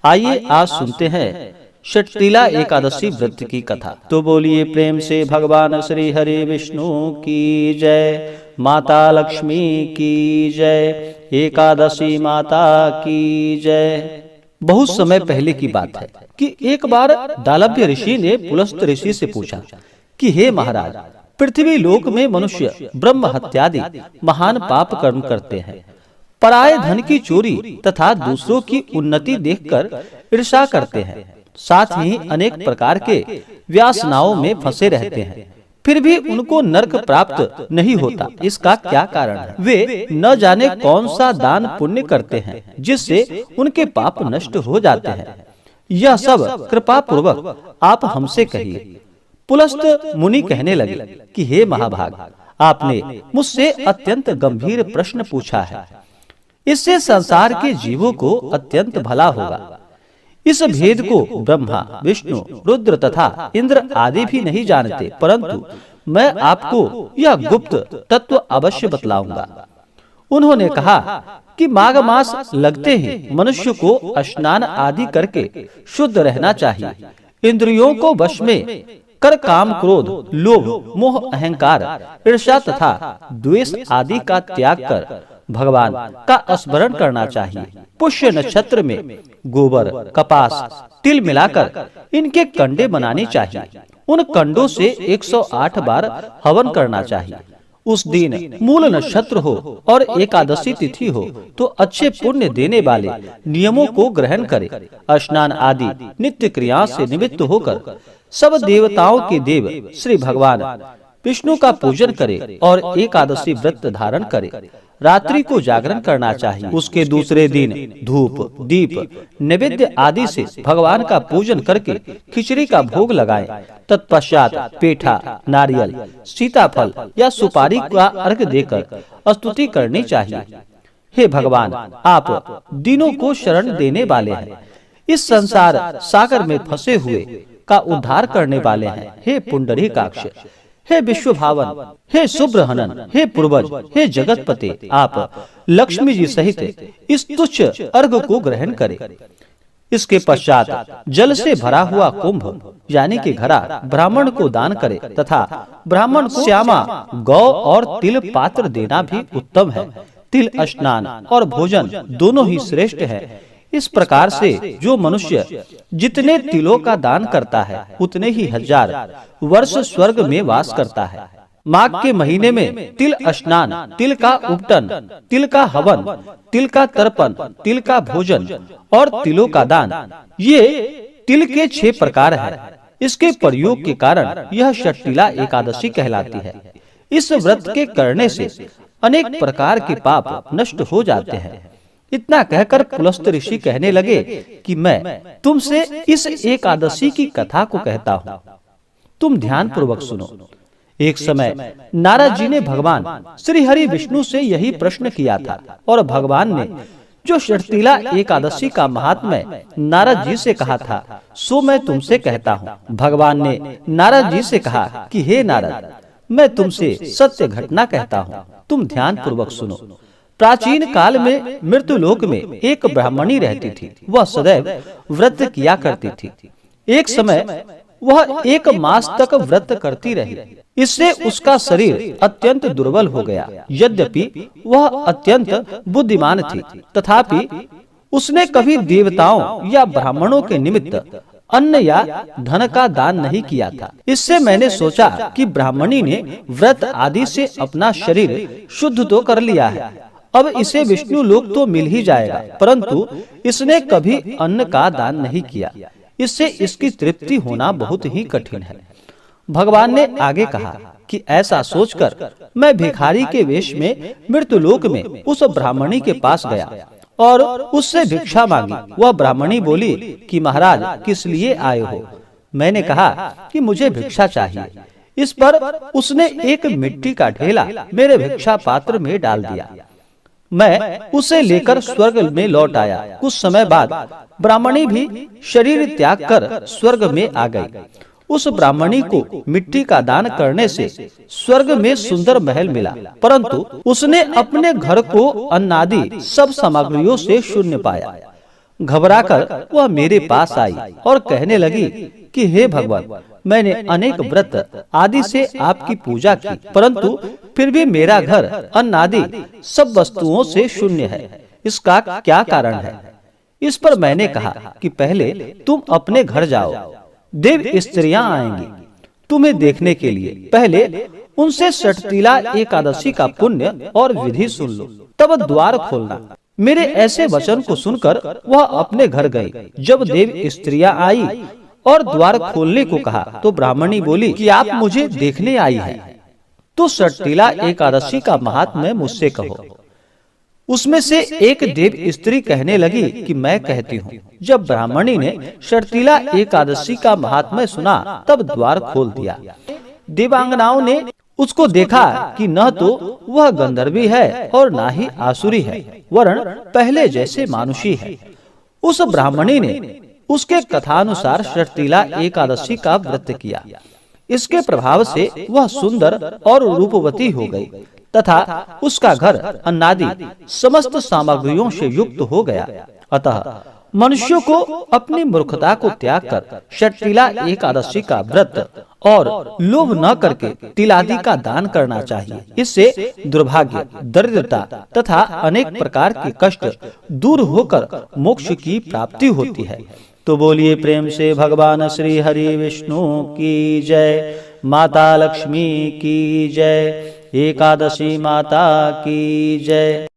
आइए आज सुनते हैं षटतिला एकादशी व्रत की कथा। तो बोलिए प्रेम से भगवान श्री हरि विष्णु की जय, माता लक्ष्मी की जय, एकादशी माता की जय। बहुत समय पहले की बात है कि एक बार दालभ्य ऋषि ने पुलस्त ऋषि से पूछा कि हे महाराज, पृथ्वी लोक में मनुष्य ब्रह्म हत्यादि महान पाप कर्म करते हैं, पराये धन की चोरी तथा दूसरों की उन्नति देखकर ईर्ष्या करते हैं, साथ ही अनेक प्रकार के व्यासनाओं में फंसे रहते हैं, फिर भी उनको नरक प्राप्त नहीं होता। इसका क्या कारण है? वे न जाने कौन सा दान पुण्य करते हैं जिससे उनके पाप नष्ट हो जाते हैं। यह सब कृपा पूर्वक आप हमसे कहिए। पुलस्त मुनि कहने लगे कि हे महाभाग, आपने मुझसे अत्यंत गंभीर प्रश्न पूछा है। इससे संसार के जीवों को अत्यंत भला होगा। इस भेद को ब्रह्मा, विष्णु, रुद्र तथा इंद्र आदि भी नहीं जानते, परंतु मैं आपको यह गुप्त तत्व अवश्य बतलाऊंगा। उन्होंने कहा कि माघ मास लगते ही मनुष्य को स्नान आदि करके शुद्ध रहना चाहिए। इंद्रियों को वश में कर काम, क्रोध, लोभ, मोह, अहंकार, ईर्ष्या तथा द्वेष आदि का त्याग कर भगवान का स्मरण करना चाहिए। पुष्य नक्षत्र में गोबर, कपास, तिल मिलाकर इनके कंडे बनाने चाहिए। उन कंडों से 108 बार हवन करना चाहिए। उस दिन मूल नक्षत्र हो और एकादशी तिथि हो तो अच्छे पुण्य देने वाले नियमों को ग्रहण करे। स्नान आदि नित्य क्रिया से निमित्त होकर सब देवताओं के देव श्री भगवान विष्णु का पूजन करे और एकादशी व्रत धारण करे। रात्रि को जागरण करना चाहिए। उसके दूसरे दिन धूप, दीप, नैवेद्य आदि से भगवान का पूजन करके खिचड़ी का भोग लगाएं। तत्पश्चात पेठा, नारियल, सीताफल या सुपारी का अर्घ देकर स्तुति करनी चाहिए। हे भगवान, आप दीनों को शरण देने वाले हैं, इस संसार सागर में फंसे हुए का उद्धार करने वाले हैं। हे पुंडरीकाक्ष, हे विश्व भावन, हे शुभ्रहनन, हे पूर्वज, हे जगतपते, आप लक्ष्मी जी सहित इस तुच्छ अर्घ को ग्रहण करें। इसके पश्चात जल से भरा हुआ कुंभ यानी कि घड़ा ब्राह्मण को दान करे तथा ब्राह्मण को श्यामा, गौ और तिल पात्र देना भी उत्तम है। तिल स्नान और भोजन दोनों ही श्रेष्ठ है। इस प्रकार से जो मनुष्य जितने तिलों का दान करता है उतने ही 1000 वर्ष स्वर्ग में वास करता है। माघ के महीने में तिल स्नान, तिल का उपटन, तिल का हवन, तिल का तर्पण, तिल का भोजन और तिलों का दान, ये तिल के 6 प्रकार हैं। इसके प्रयोग के कारण यह षटतिला एकादशी कहलाती है। इस व्रत के करने से अनेक प्रकार के पाप नष्ट हो जाते हैं। इतना कहकर पुलस्त ऋषि कहने लगे कि मैं तुमसे इस एकादशी की कथा को कहता हूँ, तुम ध्यान पूर्वक सुनो। एक समय नारद जी ने भगवान श्री हरि विष्णु से यही प्रश्न किया था और भगवान ने जो षटतिला एकादशी का महात्म्य नारद जी से कहा था सो मैं तुमसे कहता हूँ। भगवान ने नारद जी से कहा कि हे नारद, मैं तुमसे सत्य घटना कहता हूँ, तुम ध्यान पूर्वक सुनो। प्राचीन काल में मृत्युलोक में एक ब्राह्मणी रहती थी। वह सदैव व्रत किया करती थी। एक समय वह 1 मास तक व्रत करती रही। इससे उसका शरीर अत्यंत दुर्बल हो गया। यद्यपि वह अत्यंत बुद्धिमान थी, तथापि उसने कभी देवताओं या ब्राह्मणों के निमित्त अन्न या धन का दान नहीं किया था। इससे मैंने सोचा कि ब्राह्मणी ने व्रत आदि से अपना शरीर शुद्ध तो कर लिया है, अब इसे विष्णु लोक तो मिल ही जाएगा, परंतु इसने कभी अन्न का दान नहीं किया। इससे इसकी तृप्ति होना बहुत ही कठिन है। भगवान ने आगे कहा कि ऐसा सोचकर मैं भिखारी के वेश में मृत्युलोक में उस ब्राह्मणी के पास गया और उससे भिक्षा मांगी। वह ब्राह्मणी बोली कि महाराज, किस लिए आए हो? मैंने कहा कि मुझे भिक्षा चाहिए। इस पर उसने एक मिट्टी का ढेला मेरे भिक्षा पात्र में डाल दिया। मैं उसे लेकर स्वर्ग में लौट आया। कुछ समय बाद ब्राह्मणी भी शरीर त्याग कर स्वर्ग में आ गई। उस ब्राह्मणी को मिट्टी का दान करने से स्वर्ग में सुंदर महल मिला, परंतु उसने अपने घर को अन्नादि सब सामग्रियों से शून्य पाया। घबराकर वह मेरे पास आई और कहने लगी कि हे भगवान, मैंने अनेक व्रत आदि से आपकी पूजा की, परंतु फिर भी मेरा घर अन्न आदि सब वस्तुओं से शून्य है। इसका क्या कारण है? इस पर मैंने कहा कि पहले तुम अपने घर जाओ, देव स्त्रियां आएंगी तुम्हें देखने के लिए। पहले उनसे षटतिला एकादशी का पुण्य और विधि सुन लो, तब द्वार खोलना। मेरे ऐसे वचन को सुनकर वह अपने घर गई। जब देव स्त्रियां आई और द्वार खोलने को कहा तो ब्राह्मणी बोली कि आप मुझे देखने आई है, तो षटतिला एकादशी का महात्म्य मुझसे कहो। उसमें से एक देव स्त्री कहने लगी कि मैं कहती हूँ। जब ब्राह्मणी ने षटतिला एकादशी का महात्म्य सुना तब द्वार खोल दिया। देवांगनाओं ने उसको देखा कि न तो वह गंधर्वी है और न ही आसुरी है, वरन पहले जैसे मानुषी है। उस ब्राह्मणी ने उसके कथानुसार षटतिला एकादशी का व्रत किया। इसके प्रभाव से वह सुंदर और रूपवती हो गई तथा उसका घर अन्नादि समस्त सामग्रियों से युक्त हो गया। अतः मनुष्यों को अपनी मूर्खता को त्याग कर षटतिला एकादशी का व्रत और लोभ न करके तिलादि का दान करना चाहिए। इससे दुर्भाग्य, दरिद्रता तथा अनेक प्रकार के कष्ट दूर होकर मोक्ष की प्राप्ति होती है। तो बोलिए प्रेम से भगवान श्री हरि विष्णु की जय, माता लक्ष्मी की जय, एकादशी माता की जय।